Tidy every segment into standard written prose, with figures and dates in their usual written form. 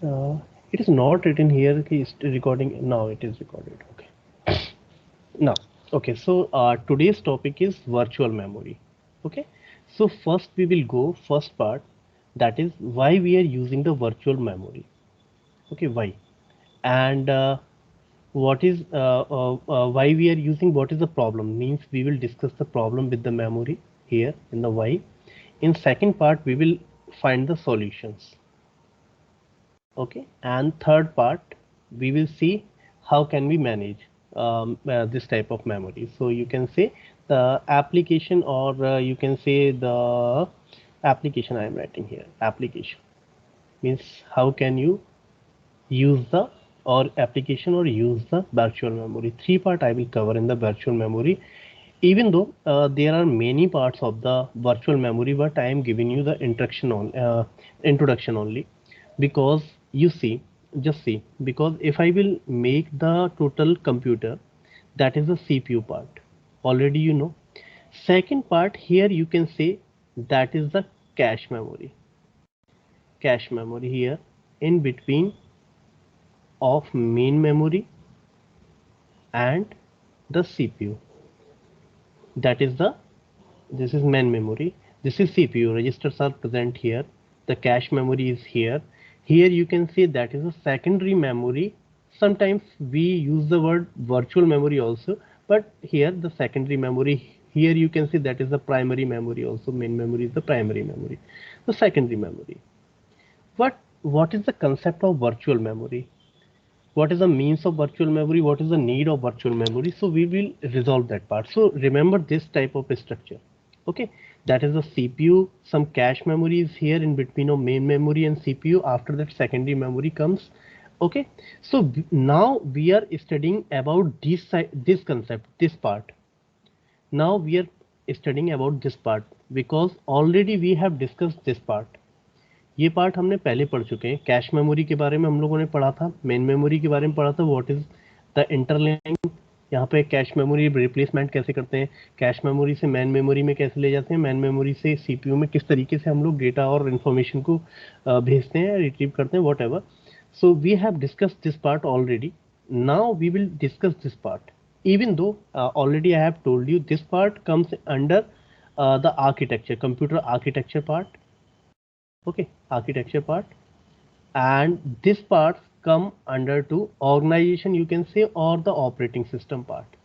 Uh, it is not written here. Is recording now. It is recorded. Okay. Now, okay. So today's topic is virtual memory. Okay. So first we will go first part. That is why we are using the virtual memory. Okay. Why? And what is why we are using, what is the problem, means we will discuss the problem with the memory here in the why. In second part we will find the solutions. Okay, and third part we will see how can we manage this type of memory. So you can say the application, or you can say the application. I am writing here application means how can you use the, or application, or use the virtual memory. Three part I will cover in the virtual memory, even though there are many parts of the virtual memory, but I am giving you the introduction only, because you see, just see, because if I will make the total computer, that is the CPU part, already you know. Second part here you can say, that is the cache memory. Cache memory here in between of main memory and the CPU, that is the, this is main memory, this is CPU, registers are present here, the cache memory is here. Here you can see that is a secondary memory. Sometimes we use the word virtual memory also, but here the secondary memory. Here you can see that is the primary memory also. Main memory is the primary memory, the secondary memory. What is the concept of virtual memory? What is the means of virtual memory? What is the need of virtual memory? So we will resolve that part. So remember this type of structure. Okay, that is the CPU, some cache memory is here in between of main memory and CPU. After that secondary memory comes. Okay, so now we are studying about this concept, this part. Now we are studying about this part, because already we have discussed this part. ये part हमने पहले पढ़ चुके हैं। Cache memory के बारे में हम लोगों ने पढ़ा था, मेन मेमोरी के बारे में पढ़ा था, व्हाट इज द इंटरलिंक, यहाँ पे कैश मेमोरी रिप्लेसमेंट कैसे करते हैं, कैश मेमोरी से मैन मेमोरी में कैसे ले जाते हैं, मैन मेमोरी से सीपीयू में किस तरीके से हम लोग डेटा और इन्फॉर्मेशन को भेजते हैं, रिट्रीव करते हैं, whatever. So we have discuss this part already. Now we will discuss this part, even though already I have told you this part comes under the architecture, computer architecture part. Okay, architecture part, and this part come under to organization, you can say, or the operating system part.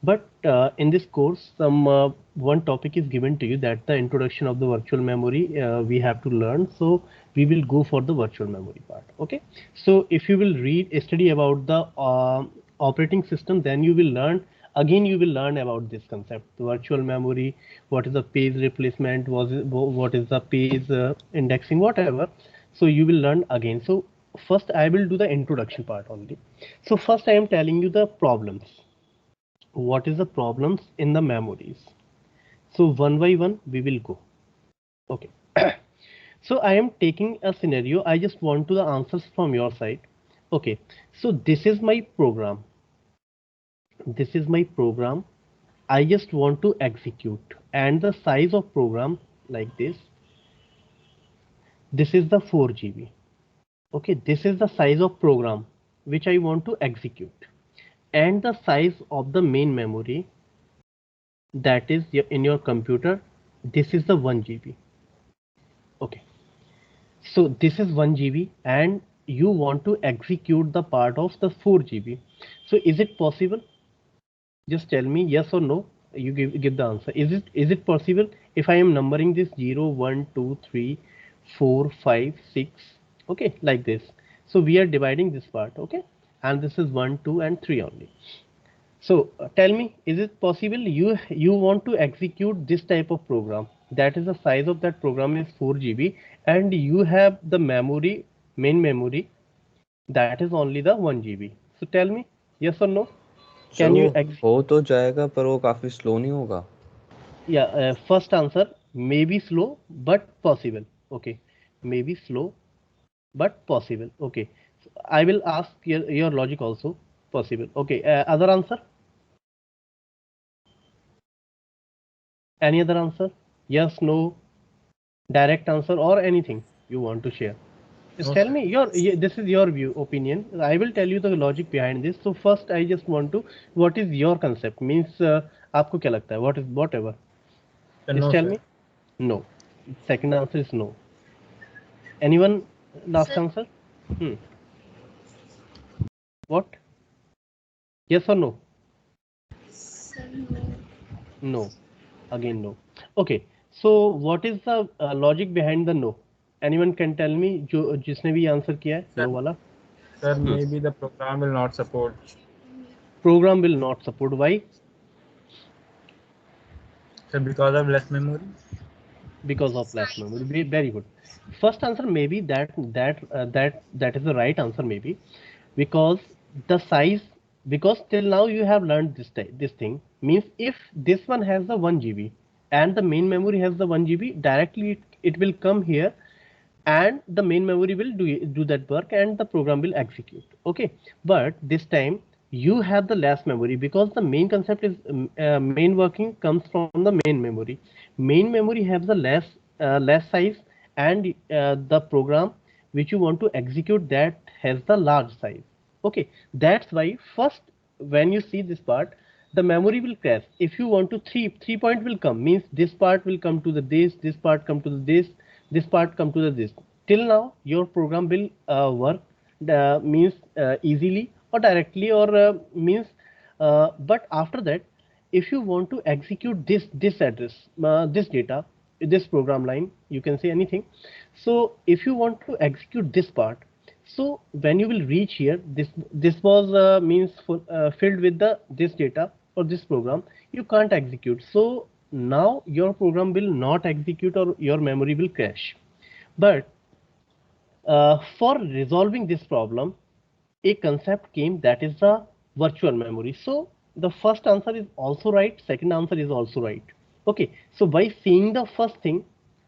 But in this course some one topic is given to you, that the introduction of the virtual memory we have to learn. So we will go for the virtual memory part. Okay, so if you will read study about the operating system, then you will learn, again you will learn about this concept, the virtual memory, what is the page replacement, what is the page indexing, whatever. So you will learn again. So first I will do the introduction part only. So first I am telling you the problems, what is the problems in the memories. So one by one we will go. Okay. So I am taking a scenario, I just want to the answers from your side. Okay, so this is my program, this is my program, I just want to execute, and the size of program like this is the 4 GB. Okay, this is the size of program which I want to execute, and the size of the main memory, that is in your computer, this is the 1 GB. Okay, so this is 1 GB, and you want to execute the part of the 4 GB. So is it possible? Just tell me yes or no. You give the answer. Is it possible if I am numbering this 0 1 2 3 4 5 6? Okay, like this. So we are dividing this part. Okay, and this is 1 2 and 3 only. So tell me, is it possible you want to execute this type of program? That is the size of that program is 4 GB, and you have the memory, main memory, that is only the 1 GB. So tell me, yes or no? Can चलो you हो तो जाएगा पर वो काफी slow नहीं होगा? yeah, first answer, maybe slow but possible. Okay, maybe slow but possible. Okay, so I will ask your logic also. Possible. Okay, other answer, any other answer? Yes, no, direct answer, or anything you want to share? Just No, tell sir. me this is your view, opinion. I will tell you the logic behind this. So first, I just want to, what is your concept? Means, आपको क्या लगता है? What is whatever? Just No, tell sir. me. No. Second answer is no. Anyone last Sir, answer? Hmm. What? Yes or no? sir, no. No. Again no. Okay. So what is the logic behind the no? Anyone can tell me जो जिसने भी answer किया है Sir, no वाला? sir, maybe the program will not support. Program will not support. Why? Sir, because of less memory. Because of less memory. Very good. First answer maybe that is the right answer maybe, because the size, because till now you have learned this thing, means if this one has the 1 GB and the main memory has the 1 GB, directly it will come here and the main memory will do that work and the program will execute. Okay, but this time you have the less memory, because the main concept is main working comes from the main memory. Main memory has the less size, and the program which you want to execute that has the large size. Okay, that's why first when you see this part, the memory will crash. If you want to, three point will come, means this part will come to the this part come to the this part come to the this. Till now your program will work means easily or directly, or means but after that, if you want to execute this address, this data, this program line, you can say anything. So if you want to execute this part, so when you will reach here, this was means filled with the this data or this program, you can't execute. So now your program will not execute or your memory will crash. But for resolving this problem, a concept came, that is the virtual memory. So the first answer is also right, second answer is also right. Okay, so by seeing the first thing,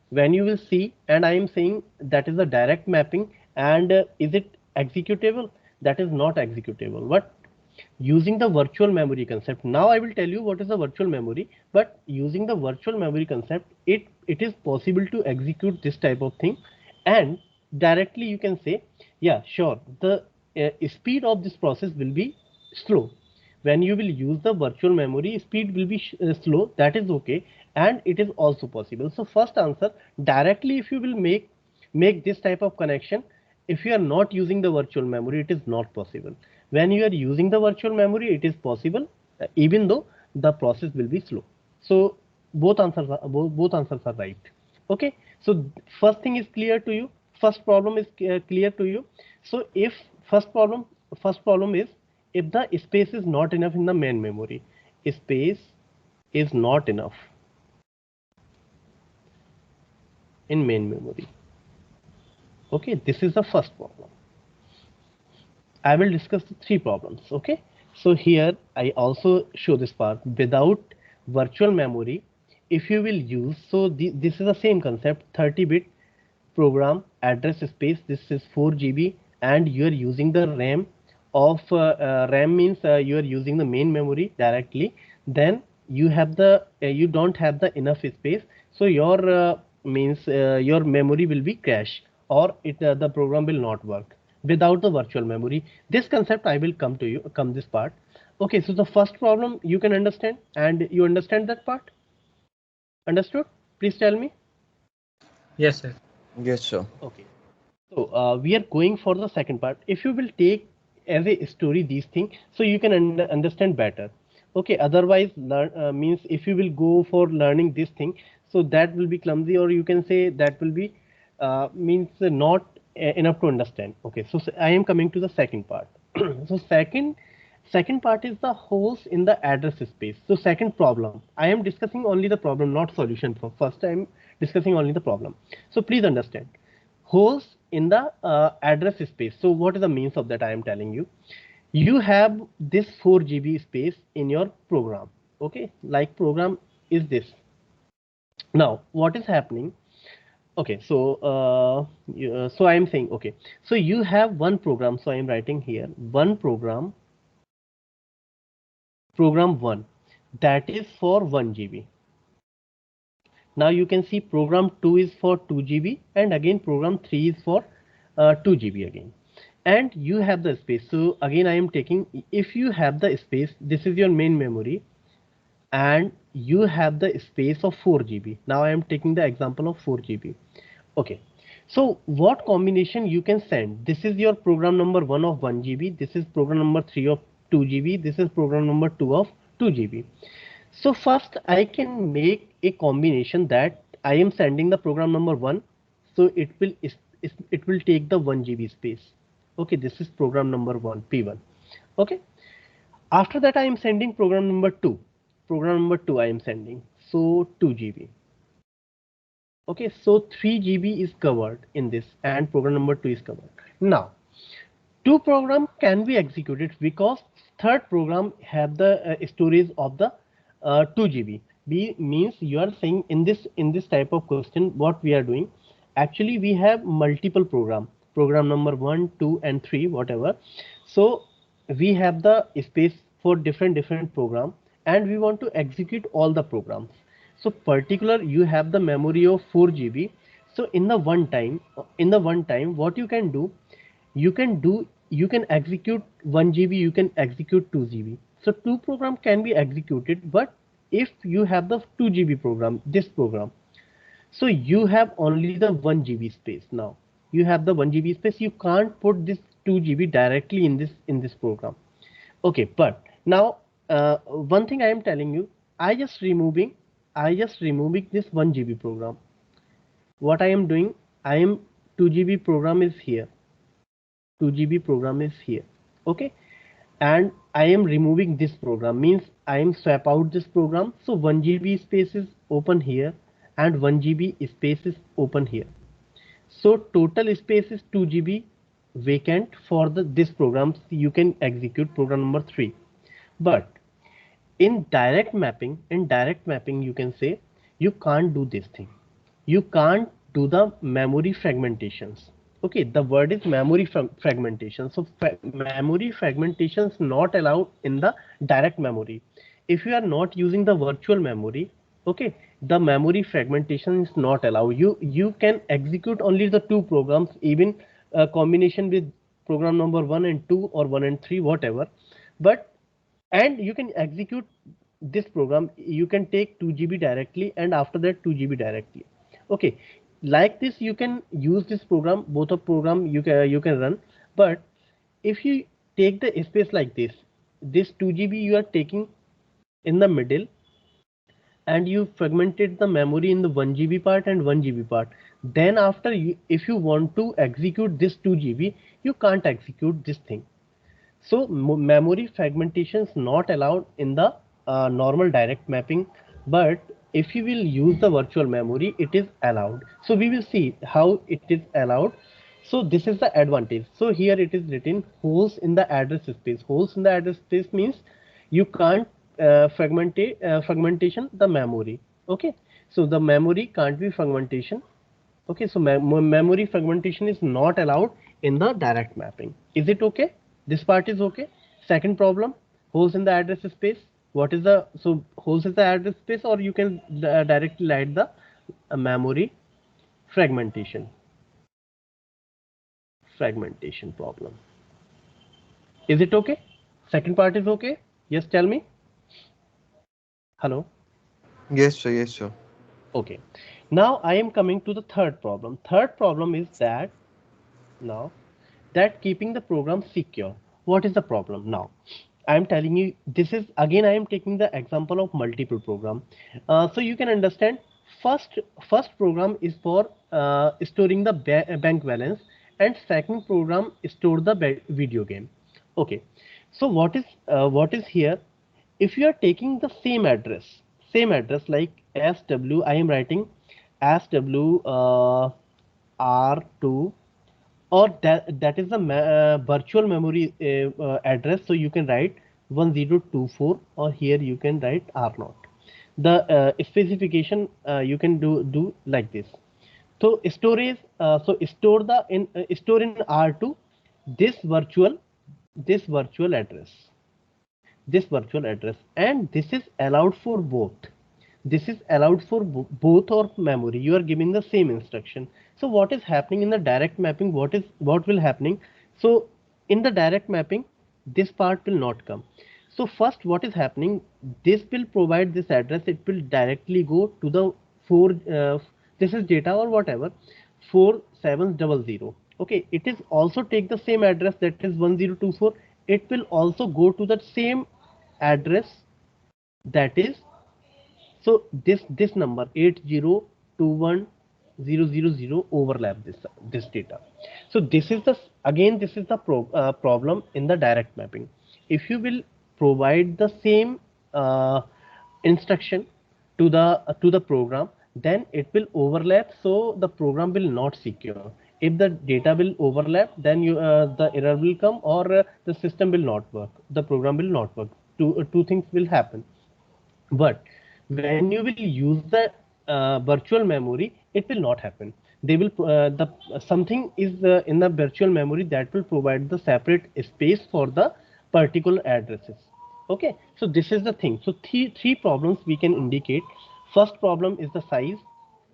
when you will see, and I am saying that is a direct mapping, and is it executable? That is not executable. But using the virtual memory concept, now I will tell you what is the virtual memory. But using the virtual memory concept, it is possible to execute this type of thing, and directly you can say, yeah, sure, the speed of this process will be slow. When you will use the virtual memory, speed will be slow, that is okay, and it is also possible. So first answer, directly if you will make this type of connection, if you are not using the virtual memory, it is not possible. When you are using the virtual memory, it is possible, even though the process will be slow. So both answers are right. Okay, so first thing is clear to you, first problem is clear to you. So if first problem is, if the space is not enough in the main memory, space is not enough in main memory. Okay, this is the first problem. I will discuss the three problems. Okay, so here I also show this part. Without virtual memory, if you will use, so this is the same concept, 30-bit program address space, this is 4 GB, and you are using the RAM of RAM means you are using the main memory directly, then you have the you don't have the enough space, so your means your memory will be crash, or the program will not work without the virtual memory. This concept I will come this part. Okay, so the first problem you can understand, and you understand that part. Understood? Please tell me. Yes, sir. Yes, sir. Okay. So we are going for the second part. If you will take as a story these things, so you can understand better. Okay. Otherwise, means if you will go for learning this thing, so that will be clumsy, or you can say that will be means not enough to understand. Okay. So I am coming to the second part. So second part is the holes in the address space. So second problem, I am discussing only the problem, not solution. For first I am discussing only the problem. So please understand, holes in the address space. So what is the means of that? I am telling you, you have this 4 GB space in your program. Okay, like program is this. Now what is happening? Okay, so so I am saying, okay, so you have one program, so I am writing here one program 1, that is for 1 GB. Now you can see program 2 is for 2 GB, and again program 3 is for 2 GB again, and you have the space. So again I am taking, if you have the space, this is your main memory, and you have the space of 4 GB. Now I am taking the example of 4 GB. Okay, so what combination you can send? This is your program number 1 of 1 GB, this is program number 3 of 2 GB, this is program number 2 of 2 GB. So first I can make a combination that I am sending the program number 1, so it will take the 1 GB space. Okay, this is program number 1, P1. Okay, after that I am sending program number 2. Program number 2 I am sending, so 2 GB. Okay, so 3 GB is covered in this, and program number 2 is covered. Now, two program can be executed because third program have the storage of the 2 GB. B means you are saying in this type of question, what we are doing, actually we have multiple program number 1, 2 and 3, whatever. So we have the space for different program, and we want to execute all the programs. So particular you have the memory of 4 GB. So in the one time what you can do, you can execute 1 GB, you can execute 2 GB. So two program can be executed, but if you have the 2 GB program, this program, so you have only the 1 GB space. Now you have the 1 GB space, you can't put this 2 GB directly in this program. Okay, but now one thing I am telling you, I just removing this 1 GB program. What I am doing, I am 2 GB program is here, 2 GB program is here. Okay, and I am removing this program, means I am swap out this program. So 1 GB space is open here, and 1 GB space is open here. So total space is 2 GB vacant for this program. You can execute program number 3. But in direct mapping, you can say you can't do this thing. You can't do the memory fragmentations. Okay, the word is memory fragmentation. So memory fragmentation is not allowed in the direct memory. If you are not using the virtual memory, okay, the memory fragmentation is not allowed. You can execute only the two programs, even combination with program number 1 and 2 or 1 and 3, whatever. But and you can execute this program, you can take 2 GB directly, and after that 2 GB directly. Okay, like this you can use this program, both of program you can run. But if you take the space like this 2 GB you are taking in the middle, and you fragmented the memory in the 1 GB part and 1 GB part, then after if you want to execute this 2 GB, you can't execute this thing. So memory fragmentation is not allowed in the normal direct mapping, but if you will use the virtual memory, it is allowed. So we will see how it is allowed. So this is the advantage. So here it is written holes in the address space. Holes in the address space means you can't fragmentation the memory. Okay, so the memory can't be fragmentation. Okay, so memory fragmentation is not allowed in the direct mapping. Is it okay? This part is okay. Second problem, holes in the address space. What is the, so holes in the address space, or you can directly write the memory fragmentation problem. Is it okay? Second part is okay? Yes, tell me. Hello. Yes, sir. Yes, sir. Okay. Now I am coming to the third problem. Third problem is that now that keeping the program secure. What is the problem? Now I am telling you, this is again I am taking the example of multiple program, so you can understand. First program is for storing the bank balance, and second program store the video game. Okay, so what is here? If you are taking the same address like SW, I am writing SW R2, or that is the virtual memory address. So you can write 1024, or here you can write R0. The specification you can do like this. So storage, so store in R2 this virtual address, and this is allowed for both. this is allowed for both or memory. You are giving the same instruction. So what is happening in the direct mapping? What will happening? So in the direct mapping, this part will not come. So first, what is happening? This will provide this address. It will directly go to the four. This is data or whatever 4700. Okay, it is also take the same address, that is 1024. It will also go to that same address, that is, so this number 8021000 overlap this data. So this is the, again, this is the problem in the direct mapping. If you will provide the same instruction to the program, then it will overlap, so the program will not secure. If the data will overlap, then the error will come, or the system will not work, the program will not work. Two things will happen. But when you will use the virtual memory, it will not happen. They will the something is in the virtual memory that will provide the separate space for the particular addresses. Okay, so this is the thing. So three problems we can indicate. First problem is the size.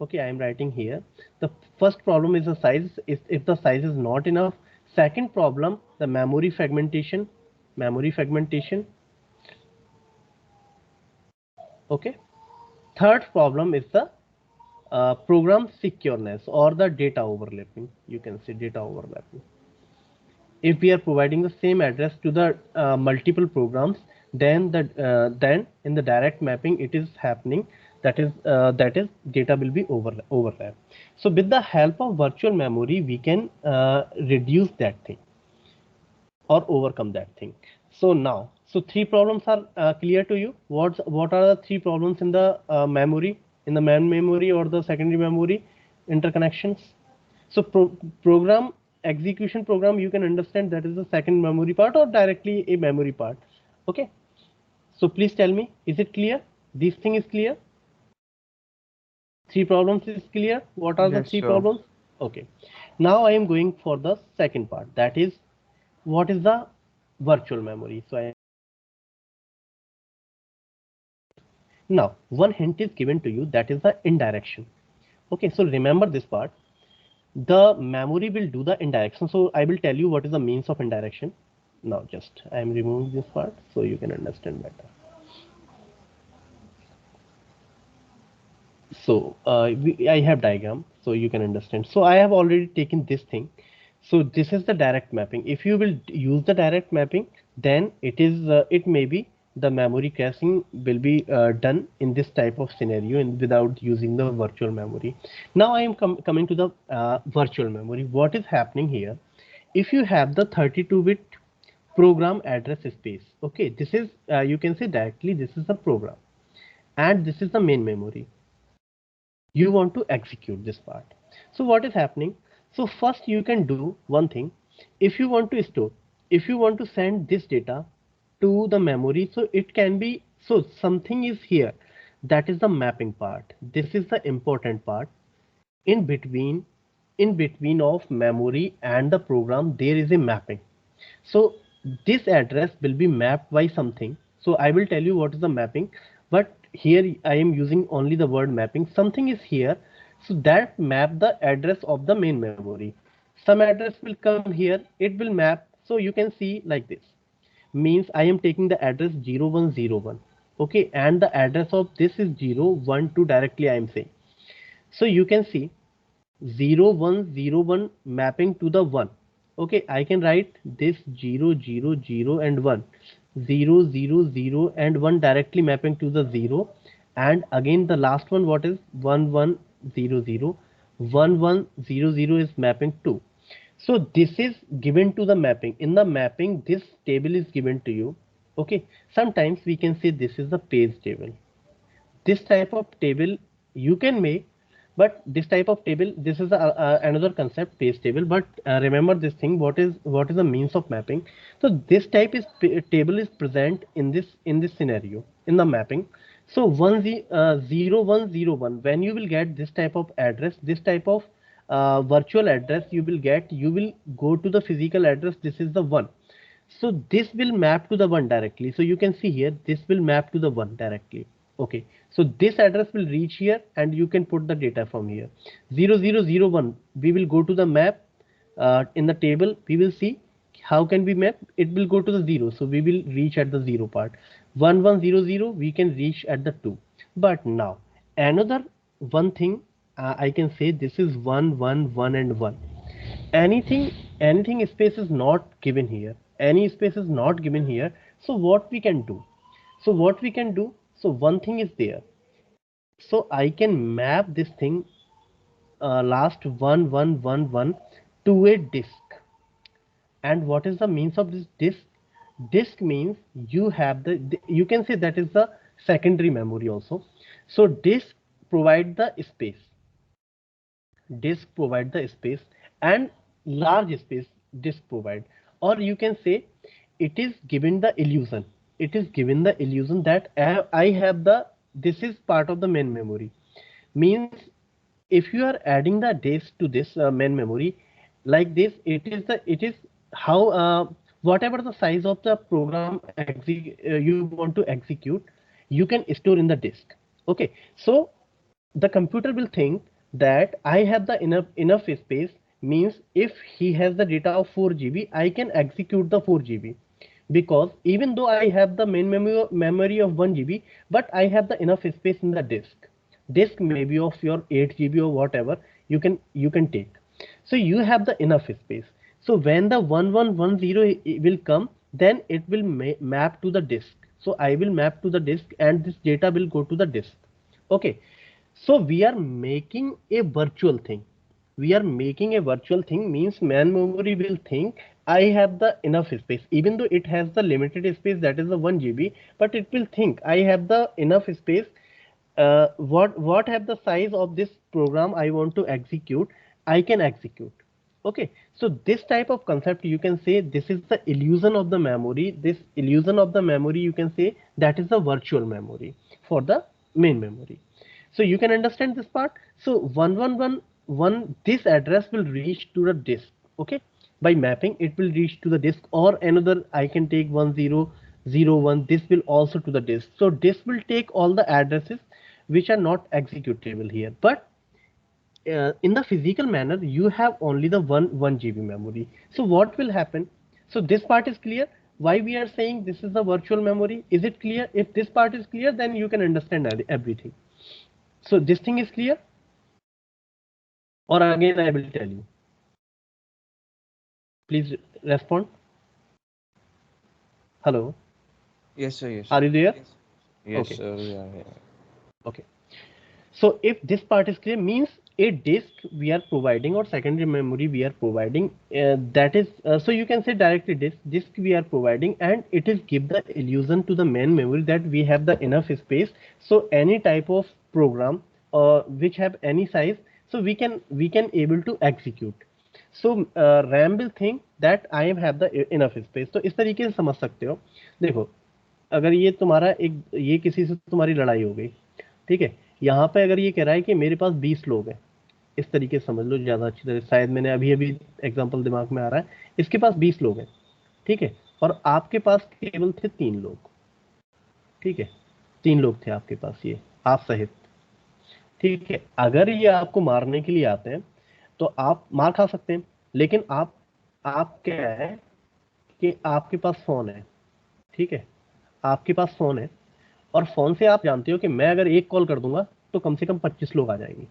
Okay, I am writing here. The first problem is the size. If the size is not enough. Second problem, the memory fragmentation. Memory fragmentation. Okay. Third problem is the program secureness or the data overlapping. You can say data overlapping. If we are providing the same address to the multiple programs, then then in the direct mapping it is happening. That is data will be overlap. So with the help of virtual memory, we can reduce that thing or overcome that thing. So now, so three problems are clear to you. What are the three problems in the memory, in the main memory or the secondary memory interconnections? So program execution program, you can understand that is the second memory part or directly a memory part. Okay. So please tell me, is it clear? This thing is clear? Three problems is clear. What are the Yes, three sure. problems? Okay. Now I am going for the second part. That is, what is the virtual memory? So now one hint is given to you, that is the indirection. Okay, so remember this part. The memory will do the indirection. So I will tell you what is the means of indirection. Now just I am removing this part so you can understand better. So I have diagram so you can understand. So I have already taken this thing. So this is the direct mapping. If you will use the direct mapping, then it may be the memory caching will be done in this type of scenario and without using the virtual memory. Now I am coming to the virtual memory. What is happening here? If you have the 32-bit program address space, okay, this is you can say directly this is the program and this is the main memory. You want to execute this part. So what is happening? So first you can do one thing. If you want to store, if you want to send this data to the memory, so it can be, so something is here, that is the mapping part. This is the important part. In between of memory and the program, there is a mapping. So this address will be mapped by something. So I will tell you what is the mapping, but here I am using only the word mapping. Something is here, so that map the address of the main memory. Some address will come here, it will map. So you can see like this. Means I am taking the address 0101. Okay, and the address of this is 012 directly I am saying. So you can see 0101 mapping to the 1. Okay, I can write this 000 and 1, 000 and 1 directly mapping to the 0, and again the last one, what is 1100, 1100 is mapping to. So this is given to the mapping. In the mapping, this table is given to you. Okay, sometimes we can say this is the page table. This type of table you can make, but this type of table, this is another concept, page table. But remember this thing, what is the means of mapping? So this type is table is present in this scenario in the mapping. So 0101, when you will get this type of address, this type of virtual address you will get, you will go to the physical address, this is the 1. So this will map to the 1 directly. So you can see here, this will map to the 1 directly. Okay, so this address will reach here and you can put the data from here. 0001, we will go to the map. In the table we will see how can we map. It will go to the 0, so we will reach at the 0 part. 1100, we can reach at the 2. But now another one thing, I can say this is 111 and 1. Anything space is not given here, any space is not given here. So what we can do, so one thing is there, so I can map this thing, last 1111 to a disk. And what is the means of this disk? Disk means you have you can say that is the secondary memory also. So disk provide the space, and large space disk provide. Or you can say it is given the illusion, that I have the, this is part of the main memory. Means if you are adding the disk to this main memory like this, it is how, whatever the size of the program you want to execute, you can store in the disk. Okay, so the computer will think that I have the enough space. Means if he has the data of 4 GB, I can execute the 4 GB, because even though I have the main memory of 1 GB, but I have the enough space in the disk. Disk may be of your 8 GB or whatever you can take. So you have the enough space. So when the 1110 will come, then it will map to the disk. So I will map to the disk and this data will go to the disk. Okay, so we are making a virtual thing. Means main memory will think I have the enough space, even though it has the limited space, that is the 1 GB, but it will think I have the enough space. What have the size of this program I want to execute, I can execute. Okay, so this type of concept, you can say this is the illusion of the memory. This illusion of the memory, you can say that is the virtual memory for the main memory. So you can understand this part. So 1111, this address will reach to the disk. Okay, by mapping it will reach to the disk, or another I can take 1001, this will also to the disk. So disk will take all the addresses which are not executable here, but in the physical manner you have only the 1 GB memory. So what will happen? So this part is clear why we are saying this is the virtual memory. Is it clear? If this part is clear, then you can understand everything. So this thing is clear, or again I will tell you? Please respond. Hello, Yes, sir. Yes, are sir. you there? Yes, Okay. sir. We are here. Okay, so if this part is clear, means a disk we are providing or secondary memory we are providing, that is, so you can say directly disk we are providing, and it is give the illusion to the main memory that we have the enough space. So any type of program which have any size, so we can able to execute. So RAM will think that I have the enough space. तो इस तरीके से समझ सकते हो. देखो, अगर ये तुम्हारा ये किसी से तुम्हारी लड़ाई हो गई, ठीक है, यहाँ पे अगर ये कह रहा है कि मेरे पास 20 लोग हैं, इस तरीके से समझ लो ज़्यादा अच्छी तरह. शायद मैंने अभी एग्जांपल दिमाग में आ रहा है. इसके पास 20 लोग हैं, ठीक है, और आपके पास केवल थे 3 लोग. ठीक है, 3 लोग थे आपके पास, ये आप सहित. ठीक है, अगर ये आपको मारने के लिए आते हैं तो आप मार खा सकते हैं, लेकिन आप क्या है कि आपके पास फोन है. ठीक है, आपके पास फोन है, और फोन से आप जानते हो कि मैं अगर एक कॉल कर दूंगा तो कम से कम 25 लोग आ जाएंगे,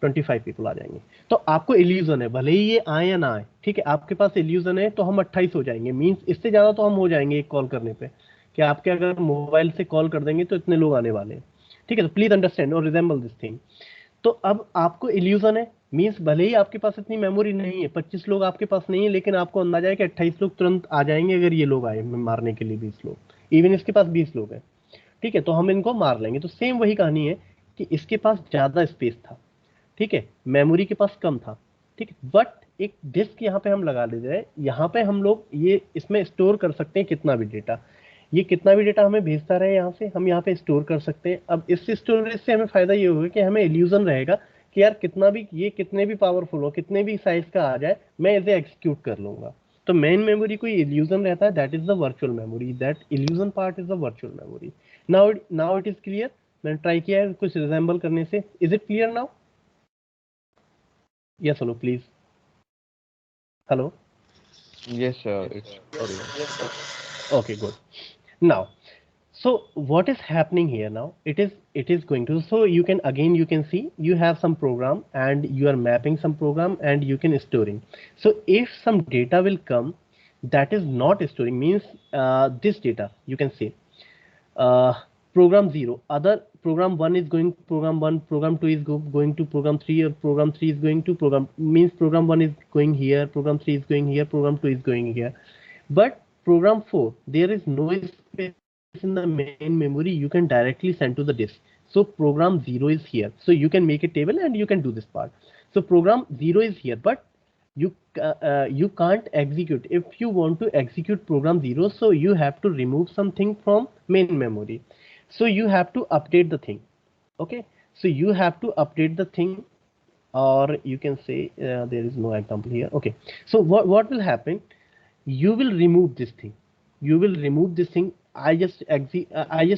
25 पीपल आ जाएंगे. तो आपको इल्यूजन है, भले ही ये आए या ना आए, ठीक है, आपके पास इल्यूजन है, तो हम 28 हो जाएंगे. मींस इससे ज्यादा तो हम हो जाएंगे एक कॉल करने पे, कि आपके अगर मोबाइल से कॉल कर देंगे तो इतने लोग आने वाले हैं. ठीक है, तो प्लीज अंडरस्टैंड और रिजेंबल दिस थिंग. तो अब आपको इल्यूजन है, मींस भले ही आपके पास इतनी मेमोरी नहीं है, 25 लोग आपके पास नहीं है, लेकिन आपको अंदाजा है कि 28 लोग तुरंत आ जाएंगे अगर ये लोग आए मारने के लिए 20 लोग. इवन इसके पास 20 लोग हैं, ठीक है, तो हम इनको मार लेंगे. तो सेम वही कहानी है कि इसके पास ज्यादा स्पेस था, ठीक है, मेमोरी के पास कम था, ठीक है, बट एक डिस्क यहाँ पे हम लगा ले जाए, यहाँ पे हम लोग ये इसमें स्टोर कर सकते हैं कितना भी डेटा. ये कितना भी डेटा हमें भेजता रहे यहाँ से, हम यहाँ पे स्टोर कर सकते हैं. अब इस स्टोरेज से हमें फायदा ये होगा कि हमें इल्यूजन रहेगा कि यार कितना भी ये कितने भी पावरफुल हो, कितने भी साइज का आ जाए, मैं इसे एक्सिक्यूट कर लूंगा. तो मेन मेमोरी कोई इल्यूजन रहता है, that is the virtual memory. That illusion part is the virtual memory. Now it is clear. मैंने ट्राई किया है कुछ रिजेंबल करने से. Is it clear now? Yes hello please. Hello. Yes, sir. It's audible. Okay, good. Now, so what is happening here now? It is going to, so you can again you can see you have some program and you are mapping some program and you can storing. So if some data will come that is not storing, means this data you can say uh, program 0, other program 1 is going program 1, program 2 is going to program 3, or program 3 is going to program, means program 1 is going here, program 3 is going here, program 2 is going here. But program 4, there is no space in the main memory, you can directly send to the disk. So program 0 is here, so you can make a table and you can do this part. So program 0 is here, but you can't execute. If you want to execute program 0, so you have to remove something from main memory, so you have to update the thing. Okay, so you have to update the thing, or you can say there is no example here. Okay, so what will happen, you will remove this thing, you will remove this thing. I just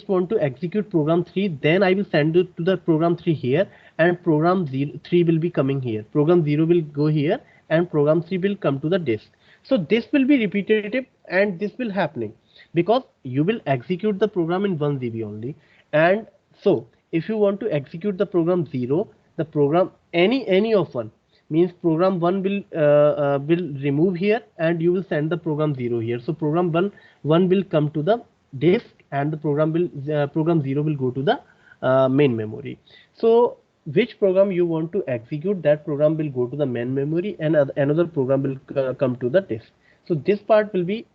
want to execute program 3, then I will send it to the program 3 here, and program 3 will be coming here, program 0 will go here, and program 3 will come to the disk. So this will be repetitive and this will happening because you will execute the program in 1 GB only. And so if you want to execute the program 0, the program any of one, means program 1 will remove here and you will send the program 0 here. So program 1 will come to the disk and the program 0 will go to the main memory. So which program you want to execute, that program will go to the main memory and another program will come to the disk. So this part will be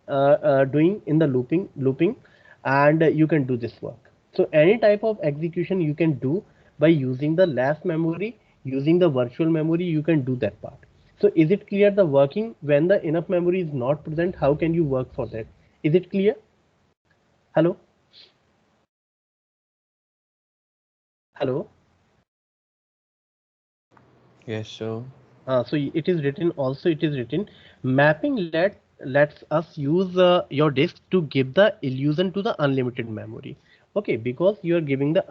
doing in the looping, and you can do this work. So any type of execution you can do by using the last memory, using the virtual memory, you can do that part. So is it clear the working when the enough memory is not present, how can you work for that? Is it clear? Hello? Hello? Yes, sir. So it is written also, it is written mapping lets us use your disk to give the illusion to the unlimited memory. Okay, because you are giving the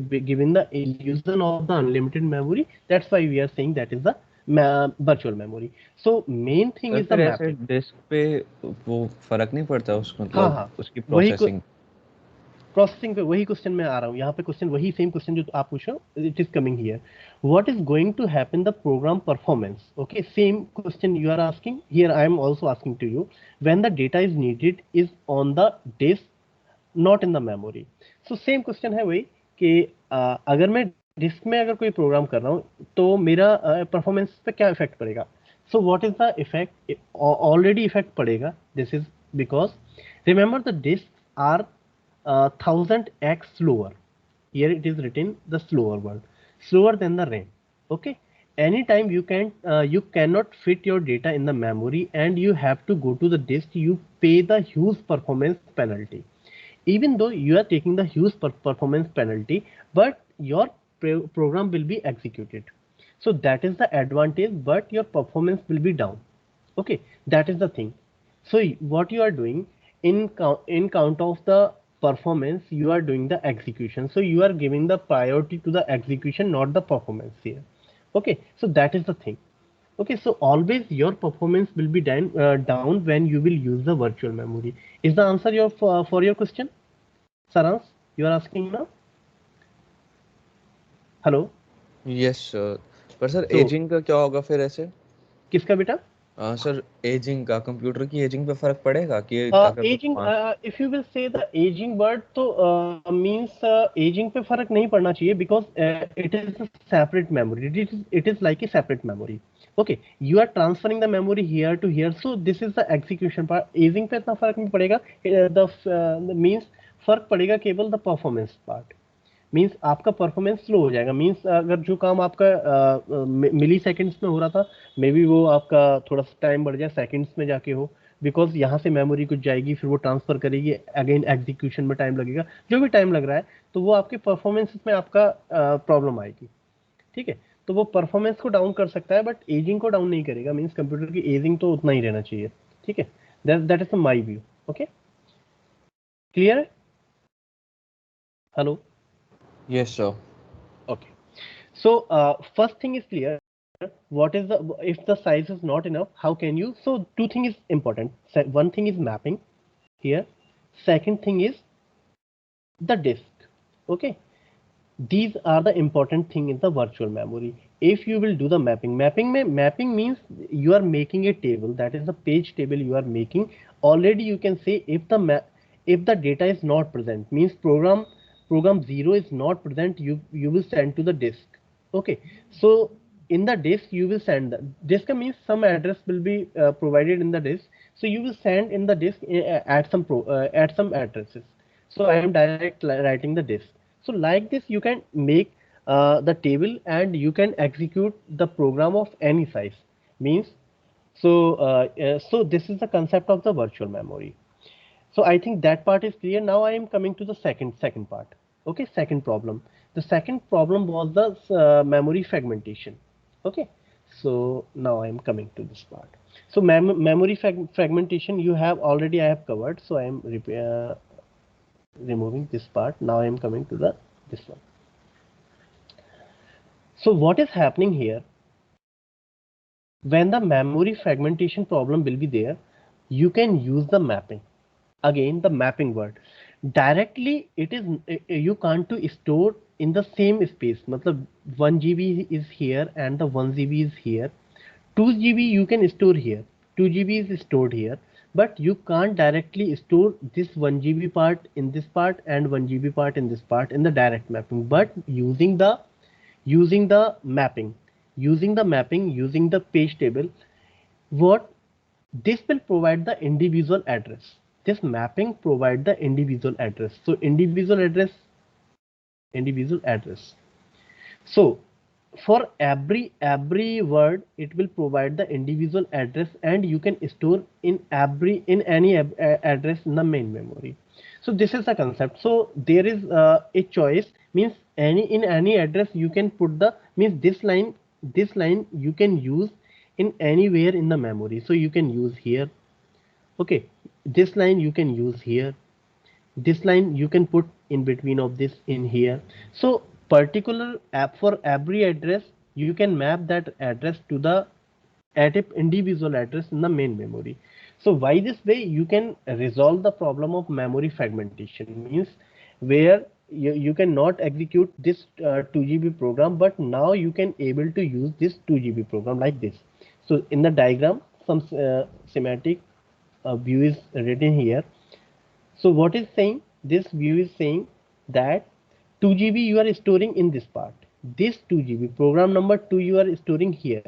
giving the illusion of the unlimited memory, that's why we are saying that is the virtual memory. So main thing sir is the फिर ऐसे mapping. Disc पे वो फर्क नहीं पड़ता उसको, हाँ मतलब हाँ, उसकी वही प्रोसेसिंग? प्रोसेसिंग पे वही क्वेश्चन में आ रहा हूँ, यहाँ पे क्वेश्चन वही सेम क्वेश्चन जो आप पूछ रहे हो, it is coming here. What is going to happen the program performance? Okay, same question you are asking here, I am also asking to you. When the data is needed is on the disk, not in the memory. So same question है वही कि अगर मैं disc में अगर कोई programme कर रहा हूँ तो मेरा परफॉर्मेंस पे क्या इफेक्ट पड़ेगा? So what is the effect? Already effect पड़ेगा. This is because remember the disk are 1000x slower. Here it is written the slower word, slower than the RAM. Okay, anytime you cannot fit your data in the memory and you have to go to the disk, you pay the huge performance penalty. Even though you are taking the huge performance penalty, but your program will be executed. So that is the advantage, but your performance will be down. Okay, that is the thing. So what you are doing in count of the performance, you are doing the execution. So you are giving the priority to the execution, not the performance here. Okay, so that is the thing. Okay, so always your performance will be down when you will use the virtual memory. Is the answer for your question, Sarans? You are asking now. Hello. Yes sir. पर sir So ageing का क्या होगा फिर ऐसे? किसका बेटा? Sir ageing का, computer की एजिंग पे फर्क पड़ेगा कि अगर कुछ ageing, if you will say the ageing word, तो मींस एजिंग पे फर्क नहीं पड़ना चाहिए because it is a separate memory. It is like a separate memory. Okay, you are transferring the memory here to here, so this is the execution part. Ageing पे इतना फर्क नहीं पड़ेगा. द मींस फर्क पड़ेगा केवल द परफॉर्मेंस पार्ट. मींस आपका performance slow हो जाएगा. मींस अगर जो काम आपका मिली सेकेंड्स में हो रहा था, मे बी वो आपका थोड़ा सा टाइम बढ़ जाए, सेकेंड्स में जाके हो, बिकॉज यहाँ से मेमोरी कुछ जाएगी, फिर वो ट्रांसफर करेगी, अगेन एग्जीक्यूशन में टाइम लगेगा, जो भी टाइम लग रहा है, तो वो आपके परफॉर्मेंस में आपका प्रॉब्लम आएगी. ठीक है, तो वो परफॉर्मेंस को डाउन कर सकता है बट एजिंग को डाउन नहीं करेगा. मींस कंप्यूटर की एजिंग तो उतना ही रहना चाहिए. ठीक है, that is my view. Okay, clear है? Hello. Yes, sir. Okay. So first thing is clear. What is the if the size is not enough? How can you? So two things is important. One thing is mapping here. Second thing is the disk. Okay. These are the important thing in the virtual memory. If you will do the mapping means you are making a table, that is the page table you are making. Already you can say if the data is not present, means program 0 is not present, you will send to the disk. Okay, so in the disk you will send the disk means some address will be provided in the disk, so you will send in the disk at some addresses. So I am direct writing the disk. So like this you can make the table and you can execute the program of any size, means so this is the concept of the virtual memory. So I think that part is clear. Now I am coming to the second part. Okay, second problem. The second problem was the memory fragmentation. Okay, so now I am coming to this part. So memory fragmentation you have already I have covered, so I am removing this part. Now I am coming to the this one. So what is happening here? When the memory fragmentation problem will be there, you can use the mapping. Again, the mapping word. Directly, it is you can't to store in the same space. Matlab 1 GB is here and the 1 GB is here. 2 GB you can store here. 2 GB is stored here. But you can't directly store this 1 GB part in this part and 1 GB part in this part in the direct mapping. But using the mapping, using the page table, what this will provide the individual address. This mapping provide the individual address. So individual address. So for every word, it will provide the individual address, and you can store in any address in the main memory. So this is the concept. So there is a choice, means any address you can put the, means this line you can use in anywhere in the memory. So you can use here. Okay, this line you can use here, this line you can put in between of this in here. So particular app for every address you can map that address to the at a individual address in the main memory. So by this way you can resolve the problem of memory fragmentation, means where you cannot execute this 2 GB program, but now you can able to use this 2 GB program like this. So in the diagram some schematic view is written here. So what is saying? This view is saying that 2 GB you are storing in this part. This 2 GB program number 2 you are storing here.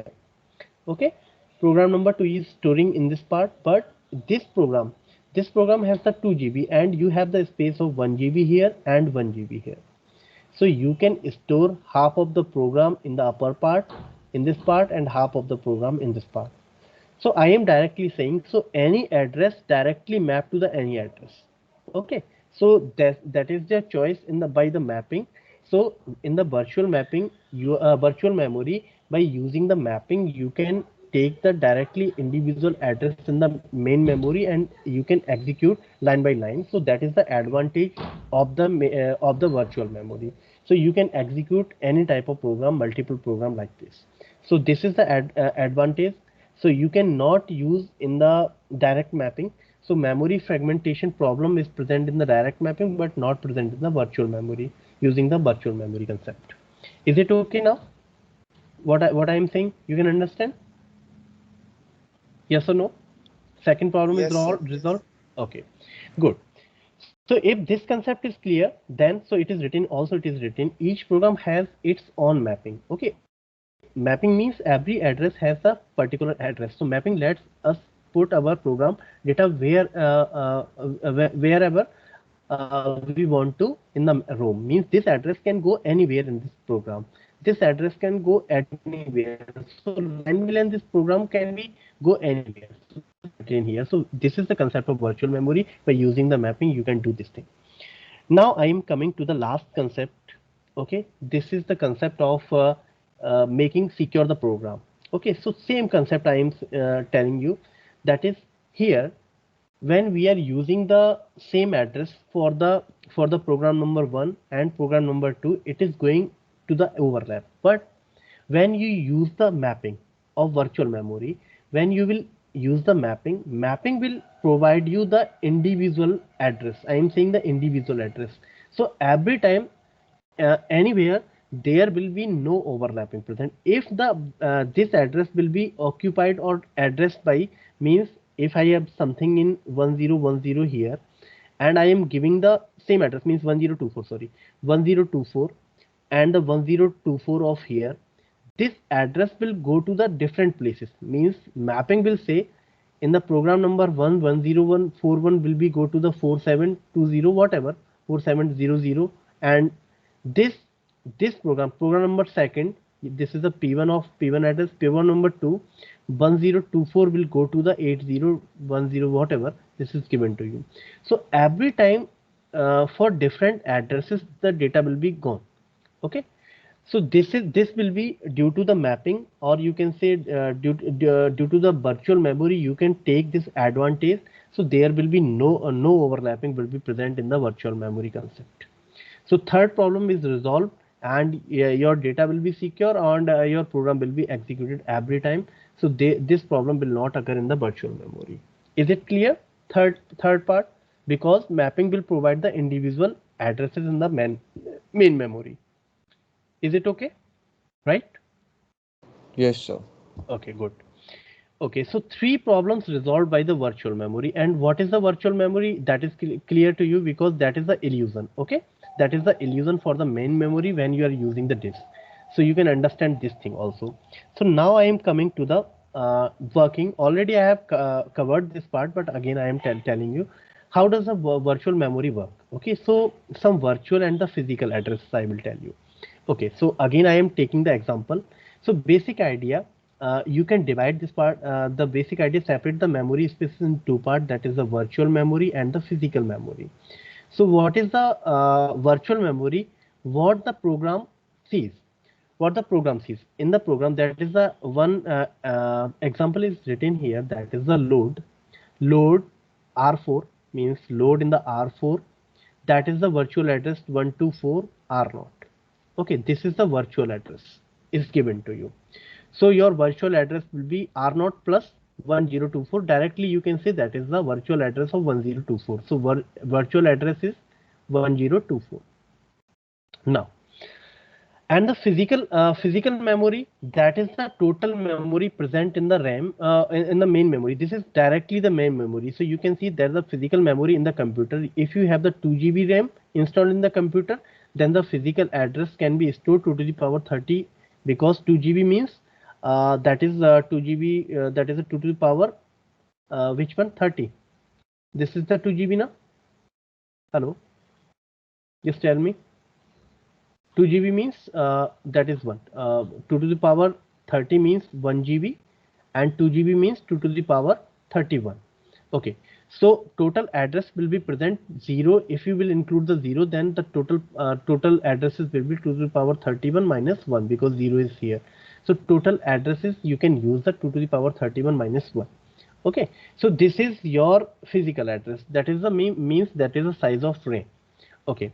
Okay, program number 2 is storing in this part, but this program has the 2 GB and you have the space of 1 GB here and 1 GB here. So you can store half of the program in the upper part in this part and half of the program in this part. So I am directly saying, so any address directly map to the any address. Okay, so that is their choice in the by the mapping. So in the virtual mapping, you virtual memory, by using the mapping you can take the directly individual address in the main memory and you can execute line by line. So that is the advantage of the virtual memory. So you can execute any type of program, multiple program like this. So this is the advantage. So you cannot use in the direct mapping. So memory fragmentation problem is present in the direct mapping but not present in the virtual memory using the virtual memory concept. Is it okay now? What I am saying you can understand? Yes or no? Second problem is Yes, sir. resolved. Okay, good. So if this concept is clear, then so it is written, also it is written each program has its own mapping. Okay, mapping means every address has a particular address. So mapping lets us put our program data wherever we want to in the room, means this address can go anywhere in this program, this address can go anywhere. So line by line this program can be go anywhere. So this is written here. So this is the concept of virtual memory. By using the mapping you can do this thing. Now I am coming to the last concept. Okay, this is the concept of making secure the program. Okay, so same concept I am telling you, that is here when we are using the same address for the program number 1 and program number 2, it is going to the overlap. But when you use the mapping of virtual memory, when you will use the mapping will provide you the individual address. I am saying the individual address. So every time, anywhere, there will be no overlapping present. If the this address will be occupied or addressed by, means if I have something in 1010 here and I am giving the same address, means 1024, sorry, 1024, and the 1024 of here, this address will go to the different places. Means mapping will say in the program number 11041 will be go to the 4720, whatever, 4700, and this program number second, this is the p1 of p1 address, p1 number 2 1024 will go to the 8010, whatever, this is given to you. So every time, for different addresses the data will be gone. Okay, so this will be due to the mapping, or you can say due to the virtual memory, you can take this advantage. So there will be no overlapping will be present in the virtual memory concept. So third problem is resolved, and your data will be secure, and your program will be executed every time. So this problem will not occur in the virtual memory. Is it clear? Third part, because mapping will provide the individual addresses in the main memory. Is it okay? Right? Yes, sir. Okay, good. Okay, so three problems resolved by the virtual memory. And what is the virtual memory? That is clear to you, because that is the illusion. Okay, that is the illusion for the main memory when you are using the disk. So you can understand this thing also. So now I am coming to the working. Already I have covered this part, but again I am telling you how does the virtual memory work. Okay, so some virtual and the physical addresses I will tell you. Okay, so again I am taking the example. So basic idea, you can divide this part, the basic idea, separate the memory spaces in two parts, that is the virtual memory and the physical memory. So what is the virtual memory? What the program sees, what the program sees in the program, that is the one example is written here, that is the load R4, means load in the R4, that is the virtual address 124 R0. Okay, this is the virtual address is given to you. So your virtual address will be R0 plus 1024. Directly you can say that is the virtual address of 1024. So virtual address is 1024. Now, and the physical memory, that is the total memory present in the RAM, in the main memory. This is directly the main memory. So you can see there's a physical memory in the computer. If you have the 2 GB RAM installed in the computer, then the physical address can be stored 2 to the power 30, because 2 GB means that is 2 GB, that is a 2 to the power which one, 30. This is the 2 GB now. Hello, just tell me. 2 GB means that is 1. 2 to the power 30 means 1 GB, and 2 GB means 2 to the power 31. Okay, so total address will be present 0. If you will include the 0, then the total addresses will be 2 to the power 31 minus 1, because 0 is here. So total addresses you can use the 2 to the power 31 minus 1. Okay, so this is your physical address. That is the means that is the size of RAM. Okay.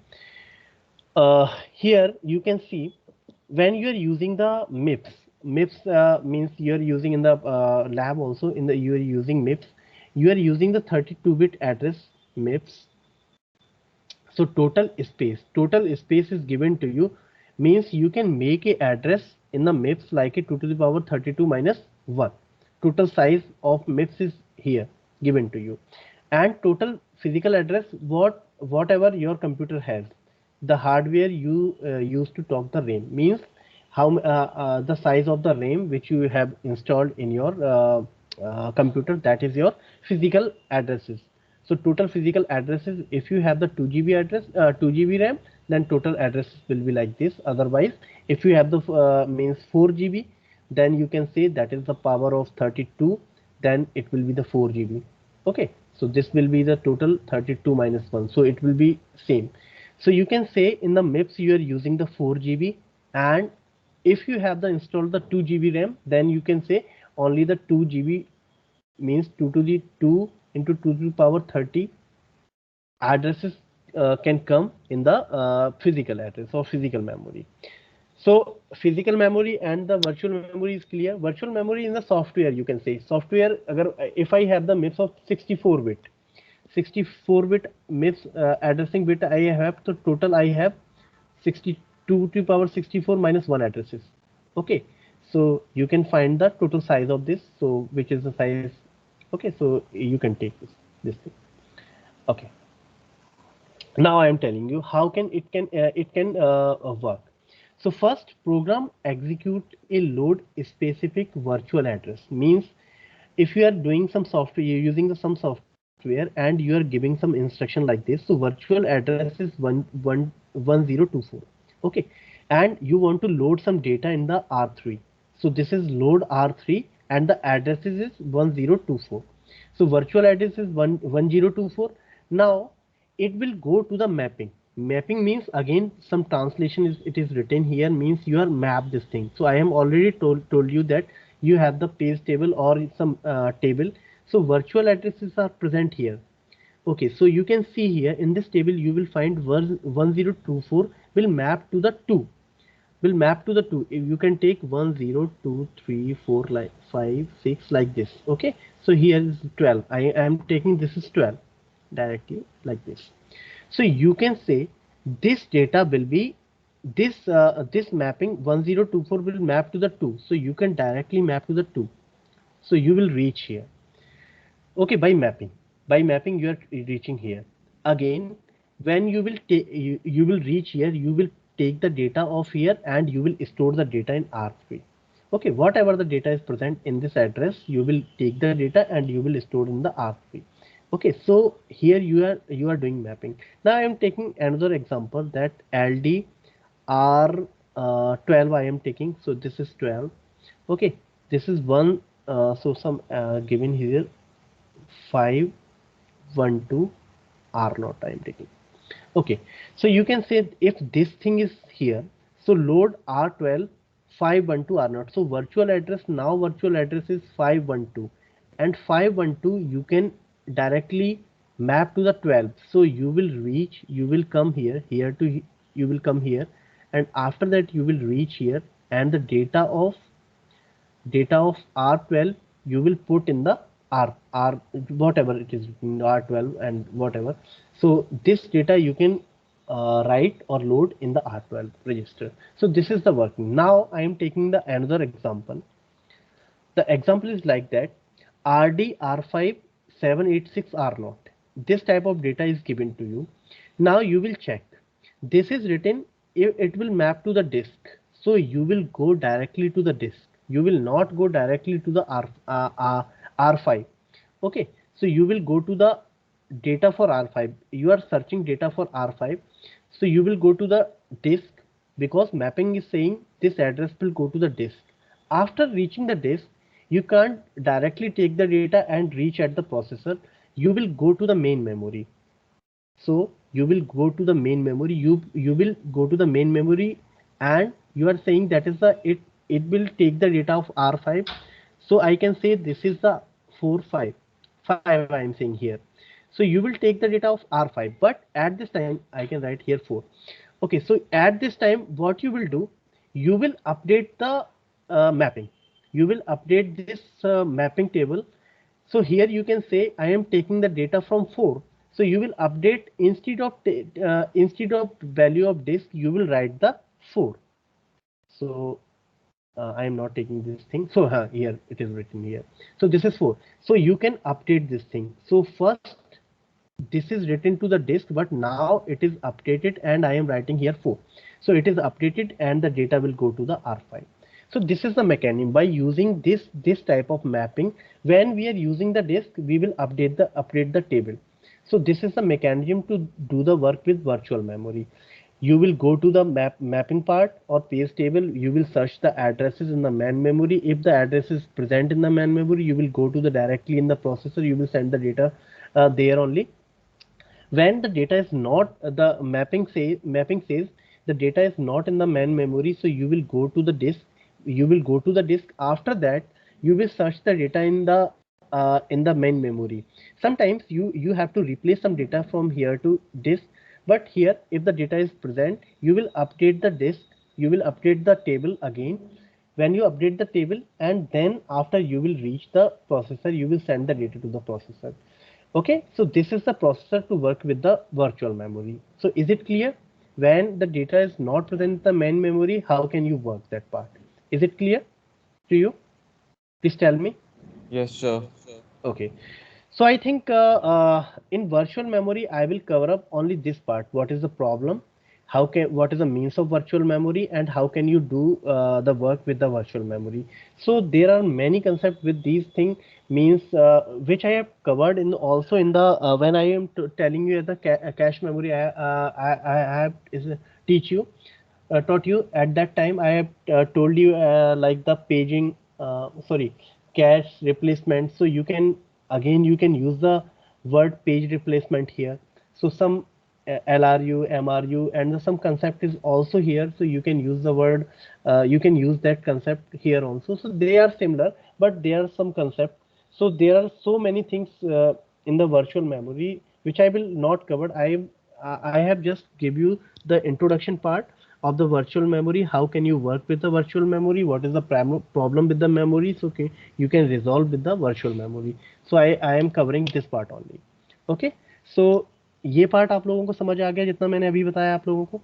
Here you can see when you are using the MIPS means you are using in the lab also, in the you are using MIPS, you are using the 32-bit address MIPS. So total space is given to you, means you can make a address in the MIPS like a 2 to the power 32 minus 1. Total size of MIPS is here given to you, and total physical address, whatever your computer has, the hardware you use to talk the RAM, means how the size of the RAM which you have installed in your computer, that is your physical addresses. So total physical addresses, if you have the 2 GB address, 2 GB RAM, then total addresses will be like this. Otherwise, if you have the means 4 GB, then you can say that is the power of 32, then it will be the 4 GB. Okay, so this will be the total 32 minus 1, so it will be same. So you can say in the MIPS you are using the 4 GB, and if you have the installed the 2 GB RAM, then you can say only the 2 GB, means 2 to the 2 into 2 to the power 30 addresses can come in the physical address or physical memory. So physical memory and the virtual memory is clear. Virtual memory in the software, you can say software if I have the MIPS of 64 bit MIPS addressing bit I have, so total I have 62 to the power 64 minus 1 addresses. Okay, so you can find the total size of this, so which is the size. Okay, so you can take this thing. Okay, now I am telling you how can it can work. So first, program execute a load specific virtual address. Means if you are doing some software, you're using some software and you are giving some instruction like this. So virtual address is 1024. Okay, and you want to load some data in the R3. So this is load R3 and the address is 1024. So virtual address is 1024. Now it will go to the mapping. Mapping means, again some translation is it is written here, means you are map this thing. So I am already told you that you have the page table or some table. So virtual addresses are present here. Okay, so you can see here in this table you will find 1024 will map to the 2, will map to the 2. If you can take 1 0 2 3 4 like 5 6 like this. Okay, so here is 12. I am taking this is 12 directly like this. So you can say this data will be this mapping 1024 will map to the 2. So you can directly map to the 2. So you will reach here. Okay, by mapping you are reaching here. Again, when you will take you will reach here, you will take the data of here and you will store the data in R3. Okay, whatever the data is present in this address, you will take the data and you will store in the R3. Okay, so here you are doing mapping. Now I am taking another example, that LD R12 I am taking. So this is 12. Okay, this is one. So some given here 5 1 2 R0 I am taking. Okay, so you can say if this thing is here, so load R12 512 R0. So virtual address, now virtual address is 512 and 512 you can directly map to the 12. So you will reach, you will come here to you will come here, and after that you will reach here, and the data of R12 you will put in the R whatever it is, R12 and whatever. So this data you can write or load in the R12 register. So this is the working. Now I am taking the another example. The example is like that: RD R5 786 R0. This type of data is given to you. Now you will check. This is written, it will map to the disk. So you will go directly to the disk. You will not go directly to the R5. Okay, so you will go to the data for R5. You are searching data for R5. So you will go to the disk, because mapping is saying this address will go to the disk. After reaching the disk, you can't directly take the data and reach at the processor. You will go to the main memory. So you will go to the main memory. You will go to the main memory, and you are saying that is the it will take the data of R5. So I can say this is the 4 5 I am saying here. So you will take the data of R5, but at this time I can write here 4. Okay, so at this time what you will do, you will update the mapping. You will update this mapping table. So here you can say I am taking the data from 4. So you will update, instead of value of disk, you will write the 4. So I am not taking this thing. So here it is written here. So this is 4. So you can update this thing. So first this is written to the disk, but now it is updated and I am writing here 4. So it is updated and the data will go to the R5. So this is the mechanism. By using this type of mapping, when we are using the disk, we will update the table. So this is the mechanism to do the work with virtual memory. You will go to the mapping part or page table. You will search the addresses in the main memory. If the address is present in the main memory, you will go to the directly in the processor. You will send the data there only. When the data is not, the mapping says the data is not in the main memory, so you will go to the disk. After that, you will search the data in the in the main memory. Sometimes you have to replace some data from here to disk, but here if the data is present, you will update the disk, you will update the table again. When you update the table, and then after you will reach the processor, you will send the data to the processor. Okay, so this is the processor to work with the virtual memory. So is it clear? When the data is not present in the main memory, how can you work that part? Is it clear to you? Please tell me. Yes, sure. Okay, so I think in virtual memory, I will cover up only this part. What is the problem? What is the means of virtual memory, and how can you do the work with the virtual memory? So there are many concepts with these things, means which I have covered in also in the when I am telling you the cache memory. I have teach you taught you at that time. I have told you like the paging, sorry, cache replacement. So you can again you can use the word page replacement here. So some LRU, MRU, and some concept is also here. So you can use the word, you can use that concept here also. So they are similar, but there are some concept. So there are so many things in the virtual memory which I will not cover. I have just give you the introduction part of the virtual memory. How can you work with the virtual memory? What is the problem with the memory? So okay, you can resolve with the virtual memory. So I am covering this part only. Okay, so ये part आप लोगों को समझ आ गया जितना मैंने अभी बताया आप लोगों को?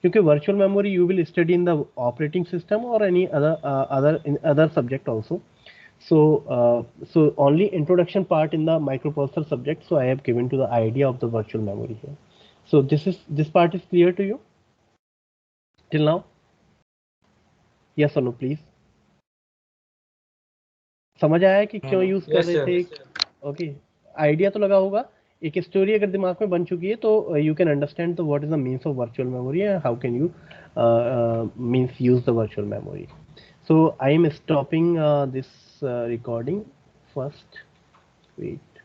क्योंकि virtual memory you will study in the operating system और any other subject also. So only introduction part in the microprocessor subject. So I have given to the idea of the virtual memory here. So this part is clear to you till now? Yes or no, please? समझ आया कि क्यों use कर Yes, रहे sir. थे? Okay, idea तो लगा होगा. एक स्टोरी अगर दिमाग में बन चुकी है तो you can understand what is the means of virtual memory and how can you means use the virtual memory. So I am stopping this recording first. Wait.